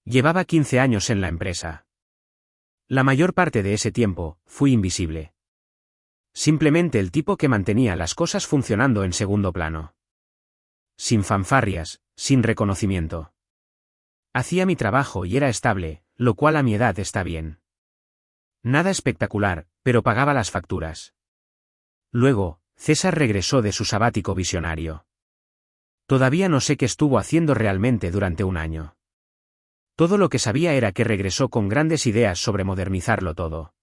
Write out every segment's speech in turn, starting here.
Llevaba 15 años en la empresa. La mayor parte de ese tiempo, fui invisible. Simplemente el tipo que mantenía las cosas funcionando en segundo plano. Sin fanfarrias, sin reconocimiento. Hacía mi trabajo y era estable, lo cual a mi edad está bien. Nada espectacular, pero pagaba las facturas. Luego, César regresó de su sabático visionario. Todavía no sé qué estuvo haciendo realmente durante un año. Todo lo que sabía era que regresó con grandes ideas sobre modernizarlo todo.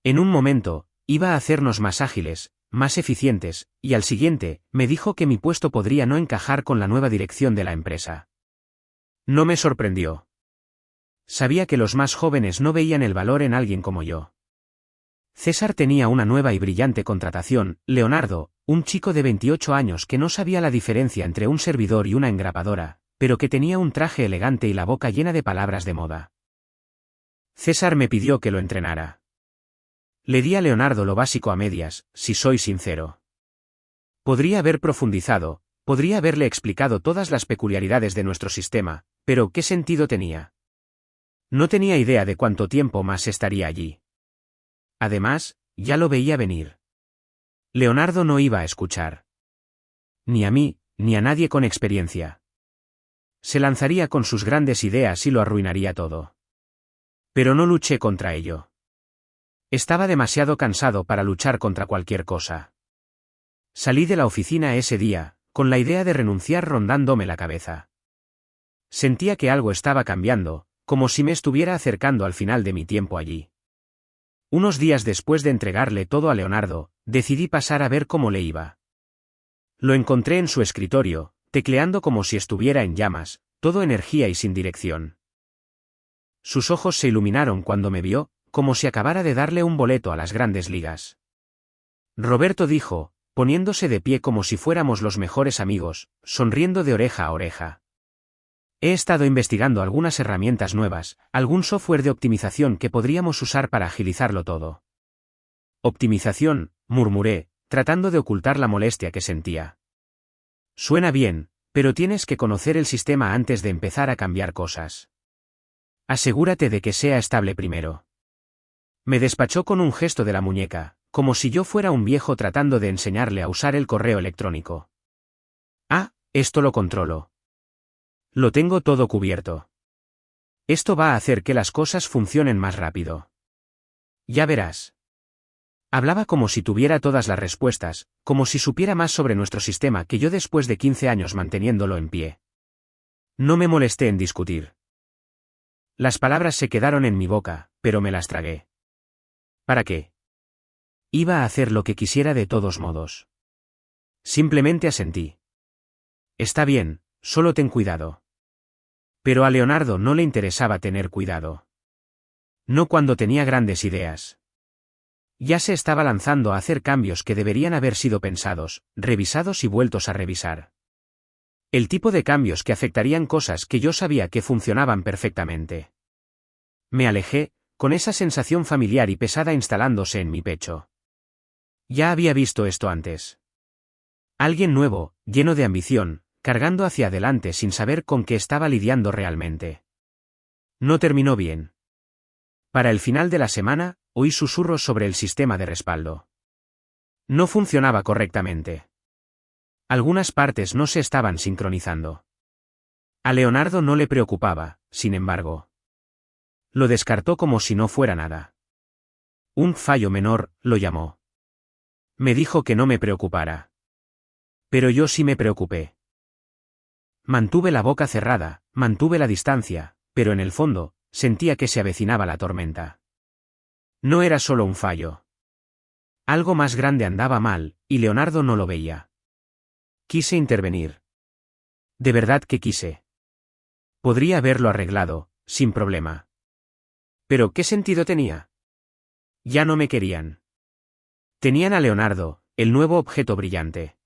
En un momento, iba a hacernos más ágiles, más eficientes, y al siguiente, me dijo que mi puesto podría no encajar con la nueva dirección de la empresa. No me sorprendió. Sabía que los más jóvenes no veían el valor en alguien como yo. César tenía una nueva y brillante contratación, Leonardo, un chico de 28 años que no sabía la diferencia entre un servidor y una engrapadora, pero que tenía un traje elegante y la boca llena de palabras de moda. César me pidió que lo entrenara. Le di a Leonardo lo básico a medias, si soy sincero. Podría haber profundizado, podría haberle explicado todas las peculiaridades de nuestro sistema, pero ¿qué sentido tenía? No tenía idea de cuánto tiempo más estaría allí. Además, ya lo veía venir. Leonardo no iba a escuchar. Ni a mí, ni a nadie con experiencia. Se lanzaría con sus grandes ideas y lo arruinaría todo. Pero no luché contra ello. Estaba demasiado cansado para luchar contra cualquier cosa. Salí de la oficina ese día, con la idea de renunciar rondándome la cabeza. Sentía que algo estaba cambiando, como si me estuviera acercando al final de mi tiempo allí. Unos días después de entregarle todo a Leonardo, decidí pasar a ver cómo le iba. Lo encontré en su escritorio, tecleando como si estuviera en llamas, todo energía y sin dirección. Sus ojos se iluminaron cuando me vio, como si acabara de darle un boleto a las grandes ligas. Roberto dijo, poniéndose de pie como si fuéramos los mejores amigos, sonriendo de oreja a oreja. He estado investigando algunas herramientas nuevas, algún software de optimización que podríamos usar para agilizarlo todo. Optimización, murmuré, tratando de ocultar la molestia que sentía. Suena bien, pero tienes que conocer el sistema antes de empezar a cambiar cosas. Asegúrate de que sea estable primero. Me despachó con un gesto de la muñeca, como si yo fuera un viejo tratando de enseñarle a usar el correo electrónico. Ah, esto lo controlo. Lo tengo todo cubierto. Esto va a hacer que las cosas funcionen más rápido. Ya verás. Hablaba como si tuviera todas las respuestas, como si supiera más sobre nuestro sistema que yo después de 15 años manteniéndolo en pie. No me molesté en discutir. Las palabras se quedaron en mi boca, pero me las tragué. ¿Para qué? Iba a hacer lo que quisiera de todos modos. Simplemente asentí. Está bien, solo ten cuidado. Pero a Leonardo no le interesaba tener cuidado. No cuando tenía grandes ideas. Ya se estaba lanzando a hacer cambios que deberían haber sido pensados, revisados y vueltos a revisar. El tipo de cambios que afectarían cosas que yo sabía que funcionaban perfectamente. Me alejé, con esa sensación familiar y pesada instalándose en mi pecho. Ya había visto esto antes. Alguien nuevo, lleno de ambición, cargando hacia adelante sin saber con qué estaba lidiando realmente. No terminó bien. Para el final de la semana, oí susurros sobre el sistema de respaldo. No funcionaba correctamente. Algunas partes no se estaban sincronizando. A Leonardo no le preocupaba, sin embargo. Lo descartó como si no fuera nada. Un fallo menor, lo llamó. Me dijo que no me preocupara. Pero yo sí me preocupé. Mantuve la boca cerrada, mantuve la distancia, pero en el fondo, sentía que se avecinaba la tormenta. No era solo un fallo. Algo más grande andaba mal, y Leonardo no lo veía. Quise intervenir. De verdad que quise. Podría haberlo arreglado, sin problema. Pero ¿qué sentido tenía? Ya no me querían. Tenían a Leonardo, el nuevo objeto brillante.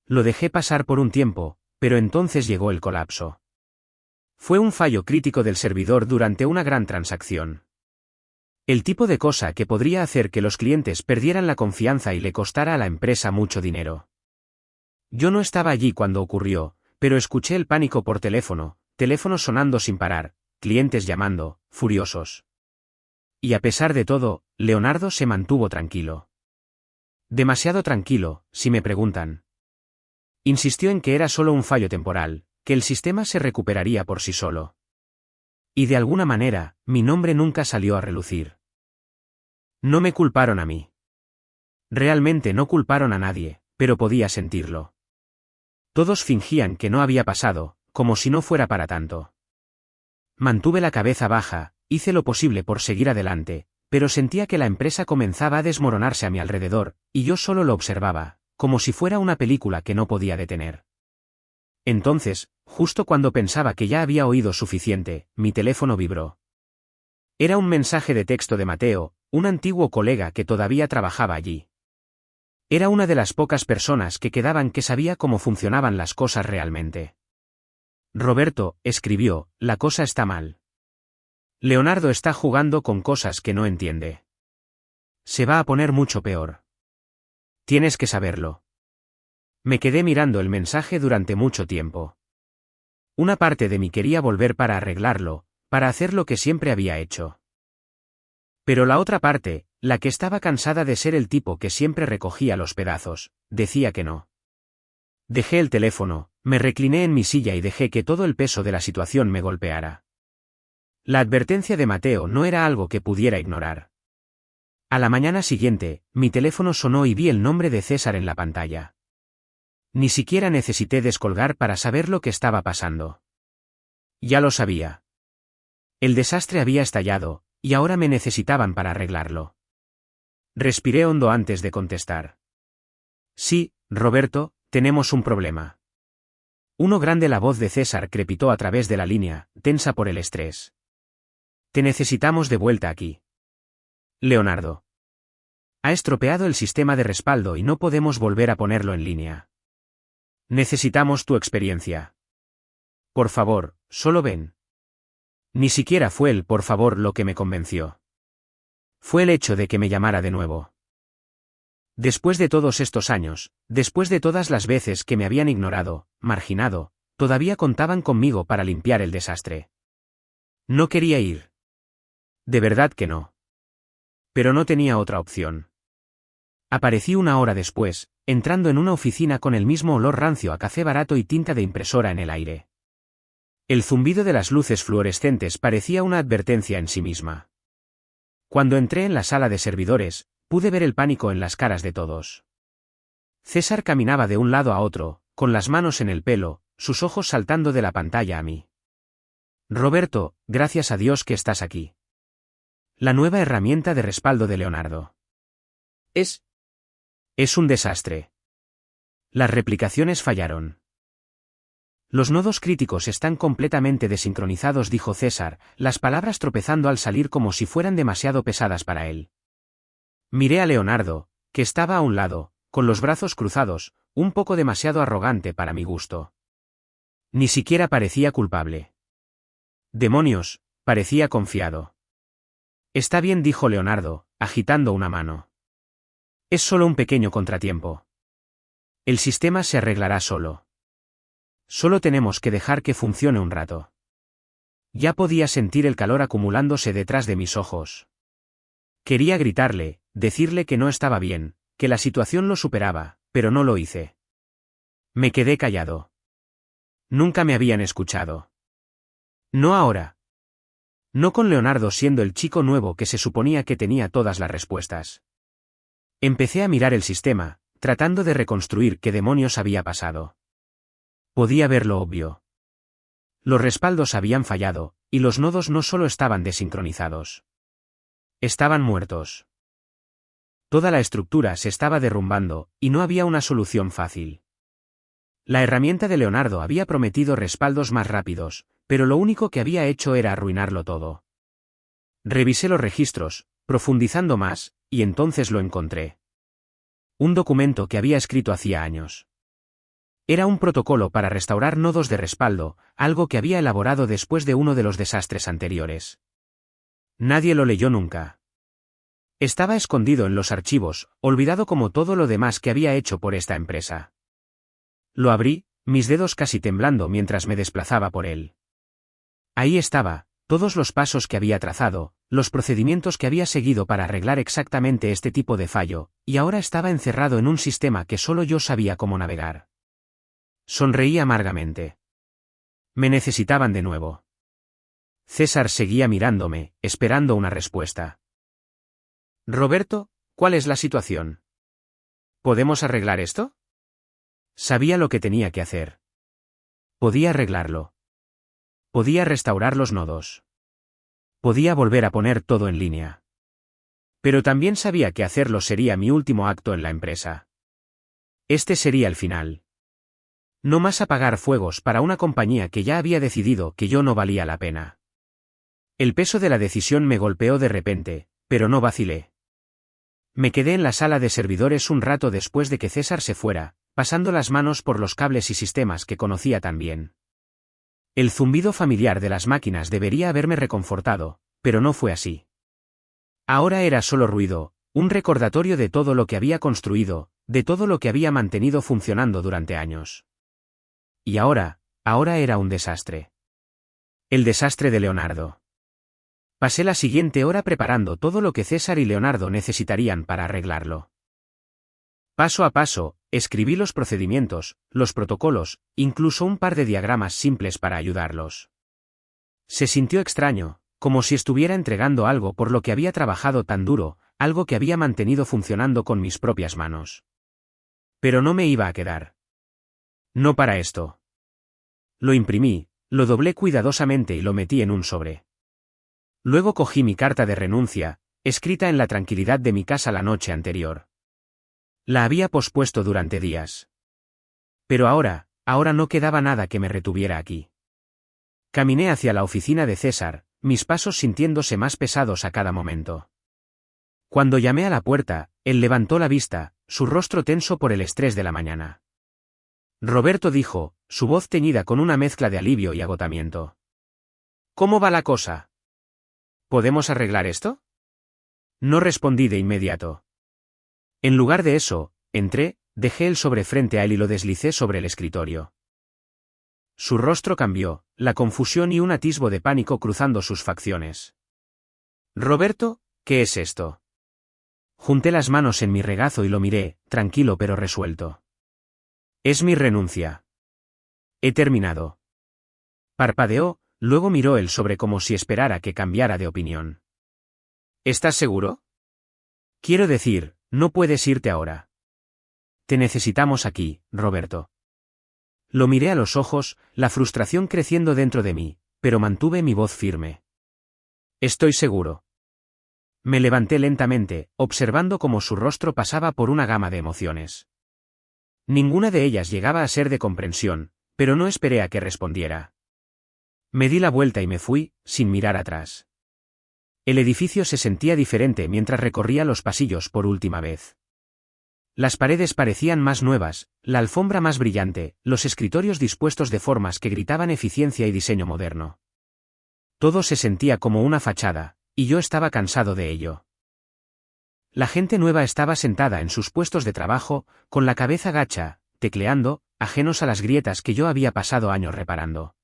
Lo dejé pasar por un tiempo, pero entonces llegó el colapso. Fue un fallo crítico del servidor durante una gran transacción. El tipo de cosa que podría hacer que los clientes perdieran la confianza y le costara a la empresa mucho dinero. Yo no estaba allí cuando ocurrió, pero escuché el pánico por teléfono, teléfonos sonando sin parar, clientes llamando, furiosos. Y a pesar de todo, Leonardo se mantuvo tranquilo. Demasiado tranquilo, si me preguntan. Insistió en que era solo un fallo temporal, que el sistema se recuperaría por sí solo. Y de alguna manera, mi nombre nunca salió a relucir. No me culparon a mí. Realmente no culparon a nadie, pero podía sentirlo. Todos fingían que no había pasado, como si no fuera para tanto. Mantuve la cabeza baja, hice lo posible por seguir adelante, pero sentía que la empresa comenzaba a desmoronarse a mi alrededor, y yo solo lo observaba, como si fuera una película que no podía detener. Entonces, justo cuando pensaba que ya había oído suficiente, mi teléfono vibró. Era un mensaje de texto de Mateo, un antiguo colega que todavía trabajaba allí. Era una de las pocas personas que quedaban que sabía cómo funcionaban las cosas realmente. Roberto, escribió, la cosa está mal. Leonardo está jugando con cosas que no entiende. Se va a poner mucho peor. Tienes que saberlo. Me quedé mirando el mensaje durante mucho tiempo. Una parte de mí quería volver para arreglarlo, para hacer lo que siempre había hecho. Pero la otra parte, la que estaba cansada de ser el tipo que siempre recogía los pedazos, decía que no. Dejé el teléfono, me recliné en mi silla y dejé que todo el peso de la situación me golpeara. La advertencia de Mateo no era algo que pudiera ignorar. A la mañana siguiente, mi teléfono sonó y vi el nombre de César en la pantalla. Ni siquiera necesité descolgar para saber lo que estaba pasando. Ya lo sabía. El desastre había estallado, y ahora me necesitaban para arreglarlo. Respiré hondo antes de contestar. Sí, Roberto, tenemos un problema. Uno grande. La voz de César crepitó a través de la línea, tensa por el estrés. Te necesitamos de vuelta aquí. Leonardo. Ha estropeado el sistema de respaldo y no podemos volver a ponerlo en línea. Necesitamos tu experiencia. Por favor, solo ven. Ni siquiera fue el por favor lo que me convenció. Fue el hecho de que me llamara de nuevo. Después de todos estos años, después de todas las veces que me habían ignorado, marginado, todavía contaban conmigo para limpiar el desastre. No quería ir. De verdad que no. Pero no tenía otra opción. Aparecí una hora después, entrando en una oficina con el mismo olor rancio a café barato y tinta de impresora en el aire. El zumbido de las luces fluorescentes parecía una advertencia en sí misma. Cuando entré en la sala de servidores, pude ver el pánico en las caras de todos. César caminaba de un lado a otro, con las manos en el pelo, sus ojos saltando de la pantalla a mí. Roberto, gracias a Dios que estás aquí. La nueva herramienta de respaldo de Leonardo. Es un desastre. Las replicaciones fallaron. Los nodos críticos están completamente desincronizados, dijo César, las palabras tropezando al salir como si fueran demasiado pesadas para él. Miré a Leonardo, que estaba a un lado, con los brazos cruzados, un poco demasiado arrogante para mi gusto. Ni siquiera parecía culpable. Demonios, parecía confiado. Está bien, dijo Leonardo, agitando una mano. Es solo un pequeño contratiempo. El sistema se arreglará solo. Solo tenemos que dejar que funcione un rato. Ya podía sentir el calor acumulándose detrás de mis ojos. Quería gritarle, decirle que no estaba bien, que la situación lo superaba, pero no lo hice. Me quedé callado. Nunca me habían escuchado. No ahora. No con Leonardo siendo el chico nuevo que se suponía que tenía todas las respuestas. Empecé a mirar el sistema, tratando de reconstruir qué demonios había pasado. Podía ver lo obvio. Los respaldos habían fallado, y los nodos no solo estaban desincronizados. Estaban muertos. Toda la estructura se estaba derrumbando, y no había una solución fácil. La herramienta de Leonardo había prometido respaldos más rápidos, pero lo único que había hecho era arruinarlo todo. Revisé los registros, profundizando más, y entonces lo encontré. Un documento que había escrito hacía años. Era un protocolo para restaurar nodos de respaldo, algo que había elaborado después de uno de los desastres anteriores. Nadie lo leyó nunca. Estaba escondido en los archivos, olvidado como todo lo demás que había hecho por esta empresa. Lo abrí, mis dedos casi temblando mientras me desplazaba por él. Ahí estaba, todos los pasos que había trazado, los procedimientos que había seguido para arreglar exactamente este tipo de fallo, y ahora estaba encerrado en un sistema que solo yo sabía cómo navegar. Sonreí amargamente. Me necesitaban de nuevo. César seguía mirándome, esperando una respuesta. Roberto, ¿cuál es la situación? ¿Podemos arreglar esto? Sabía lo que tenía que hacer. Podía arreglarlo. Podía restaurar los nodos. Podía volver a poner todo en línea. Pero también sabía que hacerlo sería mi último acto en la empresa. Este sería el final. No más apagar fuegos para una compañía que ya había decidido que yo no valía la pena. El peso de la decisión me golpeó de repente, pero no vacilé. Me quedé en la sala de servidores un rato después de que César se fuera, pasando las manos por los cables y sistemas que conocía tan bien. El zumbido familiar de las máquinas debería haberme reconfortado, pero no fue así. Ahora era solo ruido, un recordatorio de todo lo que había construido, de todo lo que había mantenido funcionando durante años. Y ahora era un desastre. El desastre de Leonardo. Pasé la siguiente hora preparando todo lo que César y Leonardo necesitarían para arreglarlo. Paso a paso, escribí los procedimientos, los protocolos, incluso un par de diagramas simples para ayudarlos. Se sintió extraño, como si estuviera entregando algo por lo que había trabajado tan duro, algo que había mantenido funcionando con mis propias manos. Pero no me iba a quedar. No para esto. Lo imprimí, lo doblé cuidadosamente y lo metí en un sobre. Luego cogí mi carta de renuncia, escrita en la tranquilidad de mi casa la noche anterior. La había pospuesto durante días. Pero ahora no quedaba nada que me retuviera aquí. Caminé hacia la oficina de César, mis pasos sintiéndose más pesados a cada momento. Cuando llamé a la puerta, él levantó la vista, su rostro tenso por el estrés de la mañana. Roberto dijo, su voz teñida con una mezcla de alivio y agotamiento. ¿Cómo va la cosa? ¿Podemos arreglar esto? No respondí de inmediato. En lugar de eso, entré, dejé el sobre frente a él y lo deslicé sobre el escritorio. Su rostro cambió, la confusión y un atisbo de pánico cruzando sus facciones. Roberto, ¿qué es esto? Junté las manos en mi regazo y lo miré, tranquilo pero resuelto. Es mi renuncia. He terminado. Parpadeó, luego miró el sobre como si esperara que cambiara de opinión. ¿Estás seguro? Quiero decir, no puedes irte ahora. Te necesitamos aquí, Roberto. Lo miré a los ojos, la frustración creciendo dentro de mí, pero mantuve mi voz firme. Estoy seguro. Me levanté lentamente, observando cómo su rostro pasaba por una gama de emociones. Ninguna de ellas llegaba a ser de comprensión, pero no esperé a que respondiera. Me di la vuelta y me fui, sin mirar atrás. El edificio se sentía diferente mientras recorría los pasillos por última vez. Las paredes parecían más nuevas, la alfombra más brillante, los escritorios dispuestos de formas que gritaban eficiencia y diseño moderno. Todo se sentía como una fachada, y yo estaba cansado de ello. La gente nueva estaba sentada en sus puestos de trabajo, con la cabeza gacha, tecleando, ajenos a las grietas que yo había pasado años reparando.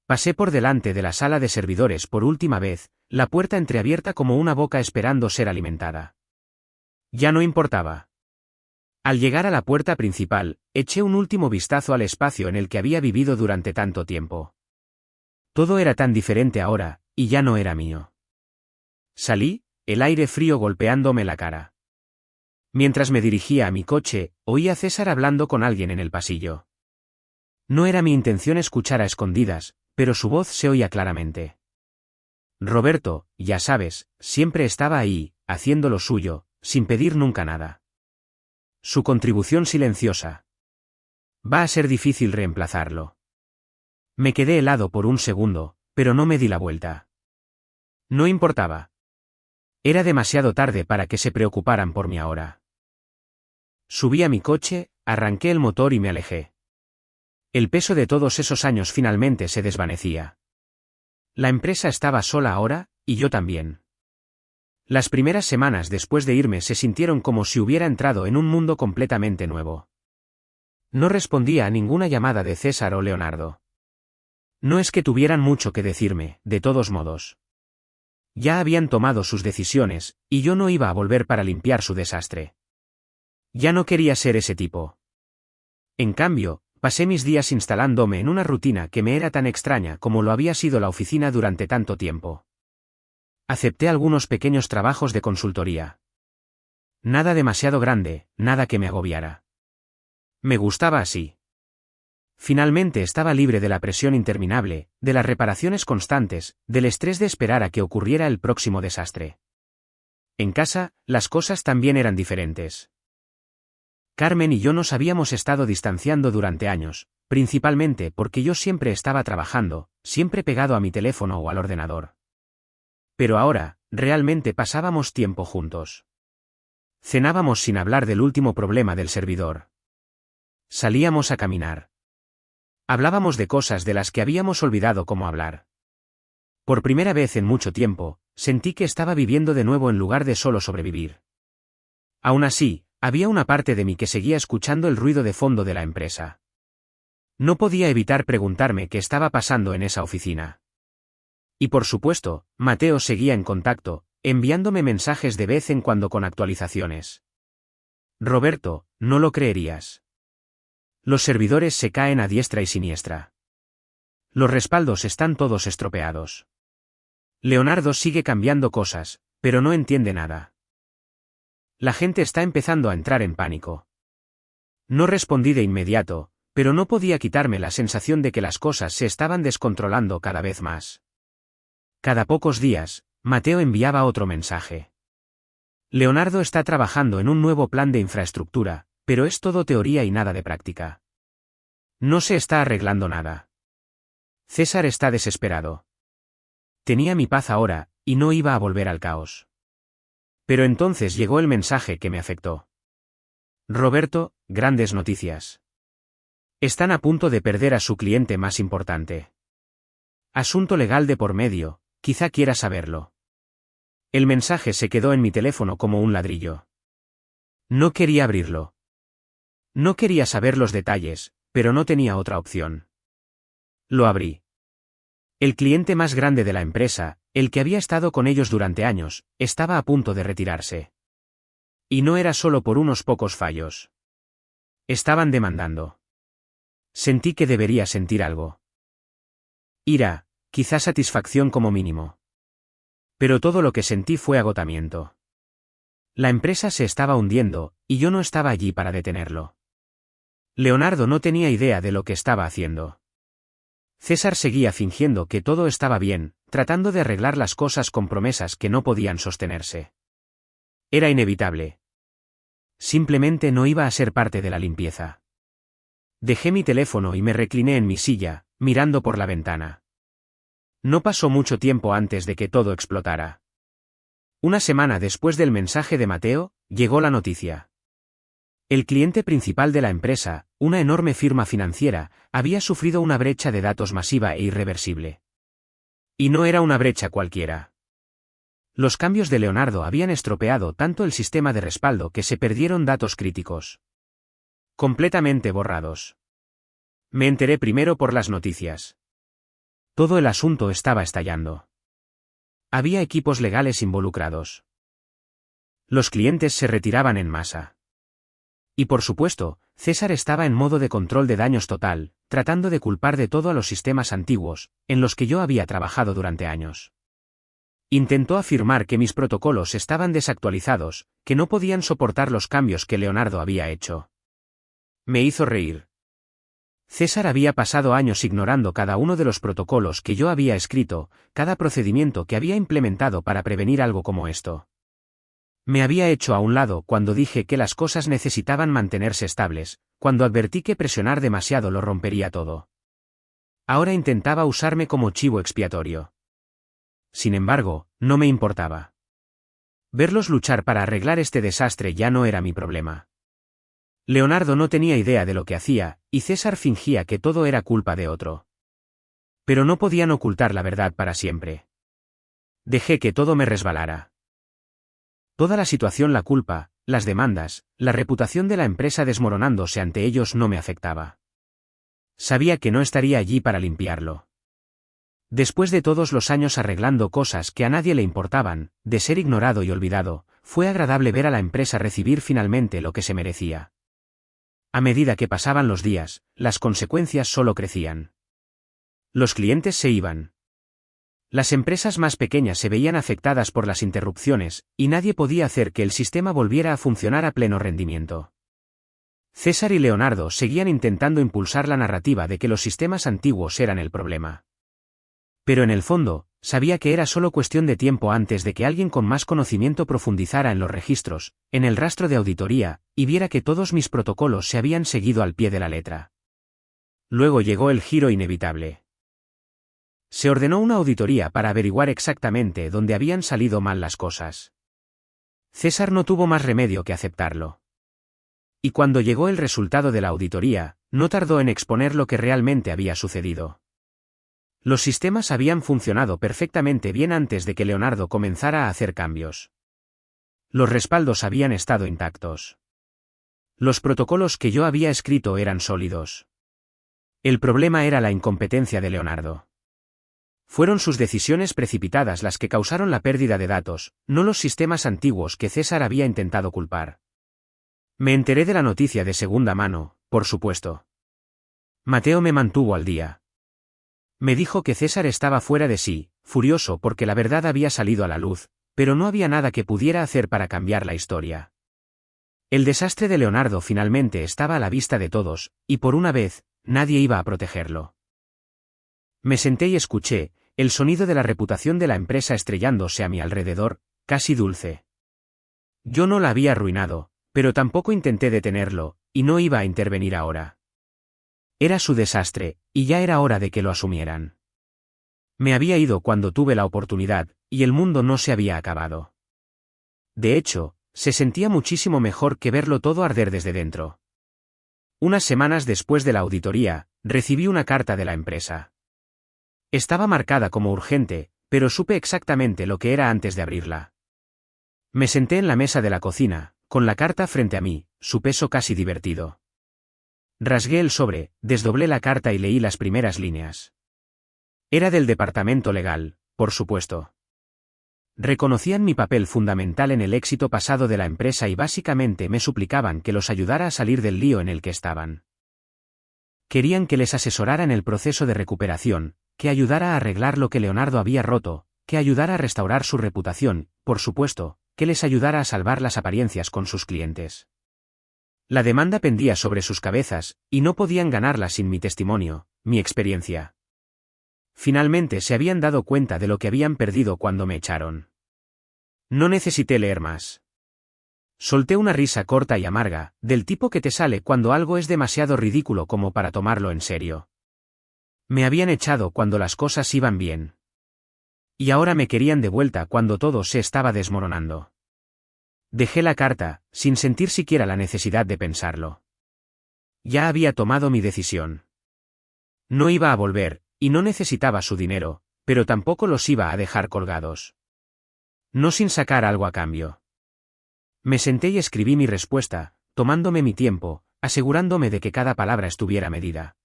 Pasé por delante de la sala de servidores por última vez, la puerta entreabierta como una boca esperando ser alimentada. Ya no importaba. Al llegar a la puerta principal, eché un último vistazo al espacio en el que había vivido durante tanto tiempo. Todo era tan diferente ahora, y ya no era mío. Salí, el aire frío golpeándome la cara. Mientras me dirigía a mi coche, oí a César hablando con alguien en el pasillo. No era mi intención escuchar a escondidas, pero su voz se oía claramente. Roberto, ya sabes, siempre estaba ahí, haciendo lo suyo, sin pedir nunca nada. Su contribución silenciosa. Va a ser difícil reemplazarlo. Me quedé helado por un segundo, pero no me di la vuelta. No importaba. Era demasiado tarde para que se preocuparan por mí ahora. Subí a mi coche, arranqué el motor y me alejé. El peso de todos esos años finalmente se desvanecía. La empresa estaba sola ahora, y yo también. Las primeras semanas después de irme se sintieron como si hubiera entrado en un mundo completamente nuevo. No respondía a ninguna llamada de César o Leonardo. No es que tuvieran mucho que decirme, de todos modos. Ya habían tomado sus decisiones, y yo no iba a volver para limpiar su desastre. Ya no quería ser ese tipo. En cambio, pasé mis días instalándome en una rutina que me era tan extraña como lo había sido la oficina durante tanto tiempo. Acepté algunos pequeños trabajos de consultoría. Nada demasiado grande, nada que me agobiara. Me gustaba así. Finalmente estaba libre de la presión interminable, de las reparaciones constantes, del estrés de esperar a que ocurriera el próximo desastre. En casa, las cosas también eran diferentes. Carmen y yo nos habíamos estado distanciando durante años, principalmente porque yo siempre estaba trabajando, siempre pegado a mi teléfono o al ordenador. Pero ahora, realmente pasábamos tiempo juntos. Cenábamos sin hablar del último problema del servidor. Salíamos a caminar. Hablábamos de cosas de las que habíamos olvidado cómo hablar. Por primera vez en mucho tiempo, sentí que estaba viviendo de nuevo en lugar de solo sobrevivir. Aún así, había una parte de mí que seguía escuchando el ruido de fondo de la empresa. No podía evitar preguntarme qué estaba pasando en esa oficina. Y por supuesto, Mateo seguía en contacto, enviándome mensajes de vez en cuando con actualizaciones. Roberto, no lo creerías. Los servidores se caen a diestra y siniestra. Los respaldos están todos estropeados. Leonardo sigue cambiando cosas, pero no entiende nada. La gente está empezando a entrar en pánico. No respondí de inmediato, pero no podía quitarme la sensación de que las cosas se estaban descontrolando cada vez más. Cada pocos días, Mateo enviaba otro mensaje. Leonardo está trabajando en un nuevo plan de infraestructura, pero es todo teoría y nada de práctica. No se está arreglando nada. César está desesperado. Tenía mi paz ahora, y no iba a volver al caos. Pero entonces llegó el mensaje que me afectó. Roberto, grandes noticias. Están a punto de perder a su cliente más importante. Asunto legal de por medio, quizá quiera saberlo. El mensaje se quedó en mi teléfono como un ladrillo. No quería abrirlo. No quería saber los detalles, pero no tenía otra opción. Lo abrí. El cliente más grande de la empresa, el que había estado con ellos durante años, estaba a punto de retirarse. Y no era solo por unos pocos fallos. Estaban demandando. Sentí que debería sentir algo. Ira, quizá satisfacción como mínimo. Pero todo lo que sentí fue agotamiento. La empresa se estaba hundiendo, y yo no estaba allí para detenerlo. Leonardo no tenía idea de lo que estaba haciendo. César seguía fingiendo que todo estaba bien, tratando de arreglar las cosas con promesas que no podían sostenerse. Era inevitable. Simplemente no iba a ser parte de la limpieza. Dejé mi teléfono y me recliné en mi silla, mirando por la ventana. No pasó mucho tiempo antes de que todo explotara. Una semana después del mensaje de Mateo, llegó la noticia. El cliente principal de la empresa, una enorme firma financiera, había sufrido una brecha de datos masiva e irreversible. Y no era una brecha cualquiera. Los cambios de Leonardo habían estropeado tanto el sistema de respaldo que se perdieron datos críticos. Completamente borrados. Me enteré primero por las noticias. Todo el asunto estaba estallando. Había equipos legales involucrados. Los clientes se retiraban en masa. Y por supuesto, César estaba en modo de control de daños total, tratando de culpar de todo a los sistemas antiguos, en los que yo había trabajado durante años. Intentó afirmar que mis protocolos estaban desactualizados, que no podían soportar los cambios que Leonardo había hecho. Me hizo reír. César había pasado años ignorando cada uno de los protocolos que yo había escrito, cada procedimiento que había implementado para prevenir algo como esto. Me había hecho a un lado cuando dije que las cosas necesitaban mantenerse estables, cuando advertí que presionar demasiado lo rompería todo. Ahora intentaba usarme como chivo expiatorio. Sin embargo, no me importaba. Verlos luchar para arreglar este desastre ya no era mi problema. Leonardo no tenía idea de lo que hacía, y César fingía que todo era culpa de otro. Pero no podían ocultar la verdad para siempre. Dejé que todo me resbalara. Toda la situación, la culpa, las demandas, la reputación de la empresa desmoronándose ante ellos no me afectaba. Sabía que no estaría allí para limpiarlo. Después de todos los años arreglando cosas que a nadie le importaban, de ser ignorado y olvidado, fue agradable ver a la empresa recibir finalmente lo que se merecía. A medida que pasaban los días, las consecuencias solo crecían. Los clientes se iban. Las empresas más pequeñas se veían afectadas por las interrupciones, y nadie podía hacer que el sistema volviera a funcionar a pleno rendimiento. César y Leonardo seguían intentando impulsar la narrativa de que los sistemas antiguos eran el problema. Pero en el fondo, sabía que era solo cuestión de tiempo antes de que alguien con más conocimiento profundizara en los registros, en el rastro de auditoría, y viera que todos mis protocolos se habían seguido al pie de la letra. Luego llegó el giro inevitable. Se ordenó una auditoría para averiguar exactamente dónde habían salido mal las cosas. César no tuvo más remedio que aceptarlo. Y cuando llegó el resultado de la auditoría, no tardó en exponer lo que realmente había sucedido. Los sistemas habían funcionado perfectamente bien antes de que Leonardo comenzara a hacer cambios. Los respaldos habían estado intactos. Los protocolos que yo había escrito eran sólidos. El problema era la incompetencia de Leonardo. Fueron sus decisiones precipitadas las que causaron la pérdida de datos, no los sistemas antiguos que César había intentado culpar. Me enteré de la noticia de segunda mano, por supuesto. Mateo me mantuvo al día. Me dijo que César estaba fuera de sí, furioso porque la verdad había salido a la luz, pero no había nada que pudiera hacer para cambiar la historia. El desastre de Leonardo finalmente estaba a la vista de todos, y por una vez, nadie iba a protegerlo. Me senté y escuché, el sonido de la reputación de la empresa estrellándose a mi alrededor, casi dulce. Yo no la había arruinado, pero tampoco intenté detenerlo, y no iba a intervenir ahora. Era su desastre, y ya era hora de que lo asumieran. Me había ido cuando tuve la oportunidad, y el mundo no se había acabado. De hecho, se sentía muchísimo mejor que verlo todo arder desde dentro. Unas semanas después de la auditoría, recibí una carta de la empresa. Estaba marcada como urgente, pero supe exactamente lo que era antes de abrirla. Me senté en la mesa de la cocina, con la carta frente a mí, su peso casi divertido. Rasgué el sobre, desdoblé la carta y leí las primeras líneas. Era del departamento legal, por supuesto. Reconocían mi papel fundamental en el éxito pasado de la empresa y básicamente me suplicaban que los ayudara a salir del lío en el que estaban. Querían que les asesorara en el proceso de recuperación, que ayudara a arreglar lo que Leonardo había roto, que ayudara a restaurar su reputación, por supuesto, que les ayudara a salvar las apariencias con sus clientes. La demanda pendía sobre sus cabezas, y no podían ganarla sin mi testimonio, mi experiencia. Finalmente se habían dado cuenta de lo que habían perdido cuando me echaron. No necesité leer más. Solté una risa corta y amarga, del tipo que te sale cuando algo es demasiado ridículo como para tomarlo en serio. Me habían echado cuando las cosas iban bien. Y ahora me querían de vuelta cuando todo se estaba desmoronando. Dejé la carta, sin sentir siquiera la necesidad de pensarlo. Ya había tomado mi decisión. No iba a volver, y no necesitaba su dinero, pero tampoco los iba a dejar colgados. No sin sacar algo a cambio. Me senté y escribí mi respuesta, tomándome mi tiempo, asegurándome de que cada palabra estuviera medida.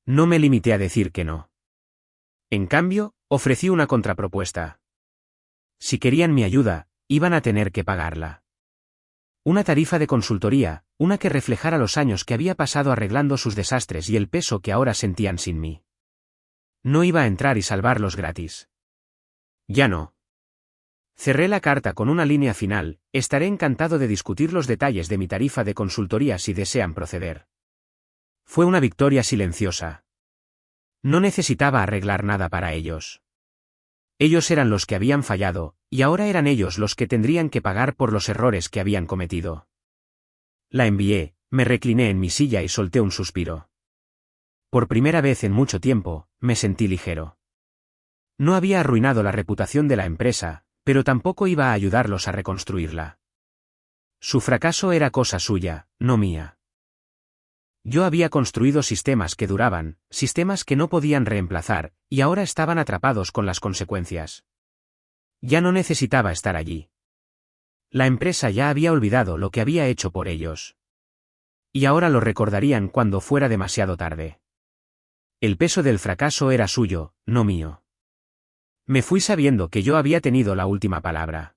No me limité a decir que no. En cambio, ofrecí una contrapropuesta. Si querían mi ayuda, iban a tener que pagarla. Una tarifa de consultoría, una que reflejara los años que había pasado arreglando sus desastres y el peso que ahora sentían sin mí. No iba a entrar y salvarlos gratis. Ya no. Cerré la carta con una línea final: estaré encantado de discutir los detalles de mi tarifa de consultoría si desean proceder. Fue una victoria silenciosa. No necesitaba arreglar nada para ellos. Ellos eran los que habían fallado, y ahora eran ellos los que tendrían que pagar por los errores que habían cometido. La envié, me recliné en mi silla y solté un suspiro. Por primera vez en mucho tiempo, me sentí ligero. No había arruinado la reputación de la empresa, pero tampoco iba a ayudarlos a reconstruirla. Su fracaso era cosa suya, no mía. Yo había construido sistemas que duraban, sistemas que no podían reemplazar, y ahora estaban atrapados con las consecuencias. Ya no necesitaba estar allí. La empresa ya había olvidado lo que había hecho por ellos. Y ahora lo recordarían cuando fuera demasiado tarde. El peso del fracaso era suyo, no mío. Me fui sabiendo que yo había tenido la última palabra.